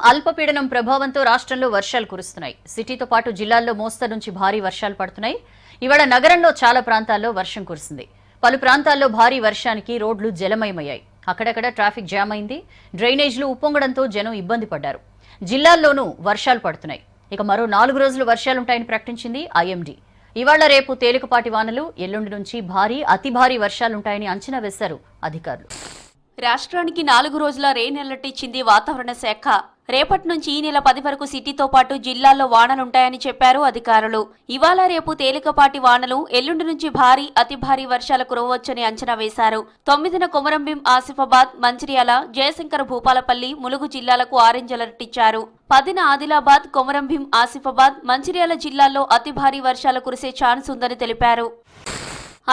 అల్పపీడనం ప్రభావంతో రాష్ట్రంలో వర్షాలు కురుస్తున్నాయి. సిటీతో పాటు జిల్లాల్లో మోస్తరు నుంచి భారీ వర్షాలు పడుతున్నాయి. ఇవాళ నగరంలో చాలా ప్రాంతాల్లో వర్షం కురిసింది. పలు ప్రాంతాల్లో భారీ వర్షానికి రోడ్లు జలమయమయ్యాయి. అక్కడక్కడ ట్రాఫిక్ జామ్ అయింది. డ్రైనేజ్లు ఉప్పొంగడంతో జనం ఇబ్బంది పడ్డారు. జిల్లాల్లోనూ వర్షాలు పడుతున్నాయి. ఇక మరో 4 రోజులు వర్షాలుంటాయని ప్రకటించింది ఐఎండీ. ఇవాళ రేపు తేలికపాటి వానలు, ఎల్లుండి నుంచి భారీ అతి భారీ వర్షాలుంటాయని అంచనా వేశారు అధికారులు. రాష్ట్రానికి 4 రోజుల రెయిన్ అలర్ట్ ఇచ్చింది వాతావరణ శాఖ. రేపటి నుంచి ఈ నెల 10 వరకు సిటీతో పాటు జిల్లాల్లో వానలుంటాయని చెప్పారు అధికారులు. ఇవాళ రేపు తేలికపాటి వానలు, ఎల్లుండి నుంచి భారీ అతి భారీ వర్షాలు కురవవచ్చని అంచనా వేశారు. 9న కొమరంభీం, ఆసిఫాబాద్, మంచిర్యాల, జయశంకర్ భూపాలపల్లి, ములుగు జిల్లాలకు ఆరెంజ్ అలర్ట్ ఇచ్చారు. 10న ఆదిలాబాద్, కొమరంభీం, ఆసిఫాబాద్, మంచిర్యాల జిల్లాల్లో అతి భారీ వర్షాలు కురిసే ఛాన్స్ ఉందని తెలిపారు.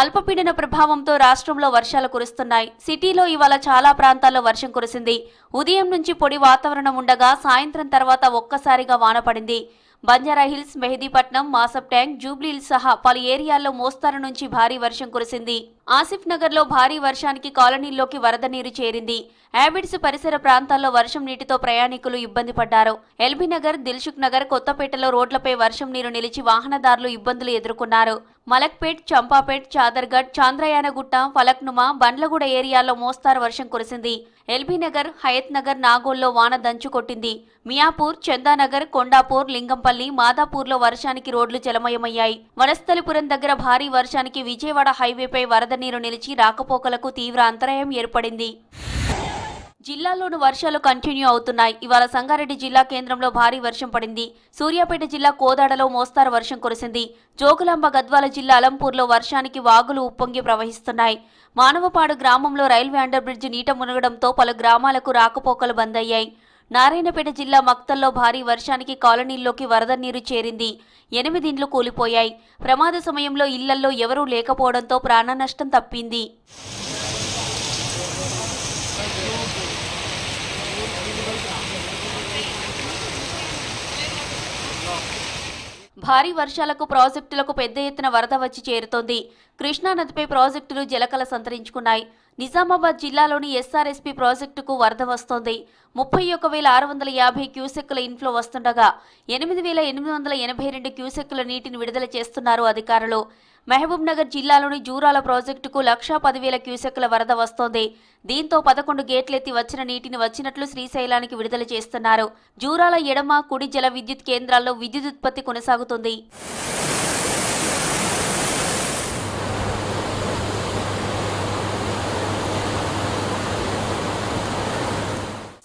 అల్పపీడన ప్రభావంతో రాష్ట్రంలో వర్షాలు కురుస్తున్నాయి. సిటీలో ఇవాళ చాలా ప్రాంతాల్లో వర్షం కురిసింది. ఉదయం నుంచి పొడి వాతావరణం ఉండగా సాయంత్రం తర్వాత ఒక్కసారిగా వాన పడింది. బంజారాహిల్స్, మెహదీపట్నం, మాసబ్ ట్యాంక్, జూబ్లీహిల్స్ సహా పలు ఏరియాల్లో మోస్తరు నుంచి భారీ వర్షం కురిసింది. ఆసిఫ్ నగర్ లో భారీ వర్షానికి కాలనీల్లోకి వరద నీరు చేరింది. యాబిడ్స్ పరిసర ప్రాంతాల్లో వర్షం నీటితో ప్రయాణికులు ఇబ్బంది పడ్డారు. ఎల్బీ నగర్, దిల్సుఖ్ నగర్, కొత్తపేటలో రోడ్లపై వర్షం నీరు నిలిచి వాహనదారులు ఇబ్బందులు ఎదుర్కొన్నారు. మలక్పేట్, చంపాపేట్, చాదర్గఢ్, చాంద్రయానగుట్ట, ఫలక్నుమా, బండ్లగూడ ఏరియాల్లో మోస్తారు వర్షం కురిసింది. ఎల్బీ నగర్, హయత్ నగర్, నాగోల్లో వాన దంచు కొట్టింది. మియాపూర్, చందానగర్, కొండాపూర్, లింగంపల్లి, మాదాపూర్లో వర్షానికి రోడ్లు జలమయమయ్యాయి. వనస్థలిపురం దగ్గర భారీ వర్షానికి విజయవాడ హైవేపై వరద నీరు నిలిచి రాకపోకలకు తీవ్ర అంతరాయం ఏర్పడింది. జిల్లాలోని వర్షాలు కంటిన్యూ అవుతున్నాయి. ఇవాళ సంగారెడ్డి జిల్లా కేంద్రంలో భారీ వర్షం పడింది. సూర్యాపేట జిల్లా కోదాడలో మోస్తారు వర్షం కురిసింది. జోగులాంబ, గద్వాల జిల్లా అలంపూర్లో వర్షానికి వాగులు ఉప్పొంగి ప్రవహిస్తున్నాయి. మానవపాడు గ్రామంలో రైల్వే అండర్ బ్రిడ్జ్ నీట మునగడంతో పలు గ్రామాలకు రాకపోకలు బంద్ అయ్యాయి. నారాయణపేట జిల్లా మక్తల్లో భారీ వర్షానికి కాలనీల్లోకి వరద నీరు చేరింది. 8 ఇండ్లు కూలిపోయాయి. ప్రమాద సమయంలో ఇళ్లల్లో ఎవరూ లేకపోవడంతో ప్రాణ నష్టం తప్పింది. భారీ వర్షాలకు ప్రాజెక్టులకు పెద్ద ఎత్తున వరద వచ్చి చేరుతోంది. కృష్ణానదిపై ప్రాజెక్టులు జలకల సంతరించుకున్నాయి. నిజామాబాద్ జిల్లాలోని ఎస్ఆర్ఎస్పీ ప్రాజెక్టుకు వరద వస్తోంది. 31,650 క్యూసెక్కుల ఇన్ఫ్లో వస్తుండగా 8,882 క్యూసెక్కుల నీటిని విడుదల చేస్తున్నారు అధికారులు. మహబూబ్ నగర్ జిల్లాలోని జూరాల ప్రాజెక్టుకు 1,10,000 క్యూసెక్కుల వరద వస్తోంది. దీంతో 11 గేట్లెత్తి వచ్చిన నీటిని వచ్చినట్లు శ్రీశైలానికి విడుదల చేస్తున్నారు. జూరాల ఎడమ, కుడి జల విద్యుత్ కేంద్రాల్లో విద్యుత్ ఉత్పత్తి కొనసాగుతుంది.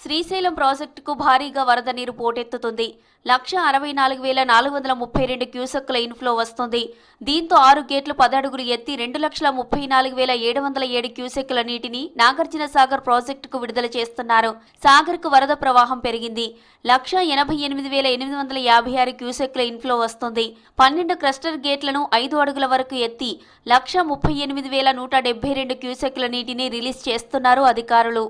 శ్రీశైలం ప్రాజెక్టుకు భారీగా వరద నీరు పోటెత్తుతుంది. 1,64,432 క్యూసెక్కుల ఇన్ఫ్లో వస్తుంది. దీంతో 6 గేట్లు 10 అడుగులు ఎత్తి 2,34,707 క్యూసెక్కుల నీటిని నాగార్జున సాగర్ ప్రాజెక్టుకు విడుదల చేస్తున్నారు. సాగర్కు వరద ప్రవాహం పెరిగింది. 1,88,856 క్యూసెక్కుల ఇన్ఫ్లో వస్తుంది. 12 క్లస్టర్ గేట్లను 5 అడుగుల వరకు ఎత్తి 1,38,172 క్యూసెక్కుల నీటిని రిలీజ్ చేస్తున్నారు అధికారులు.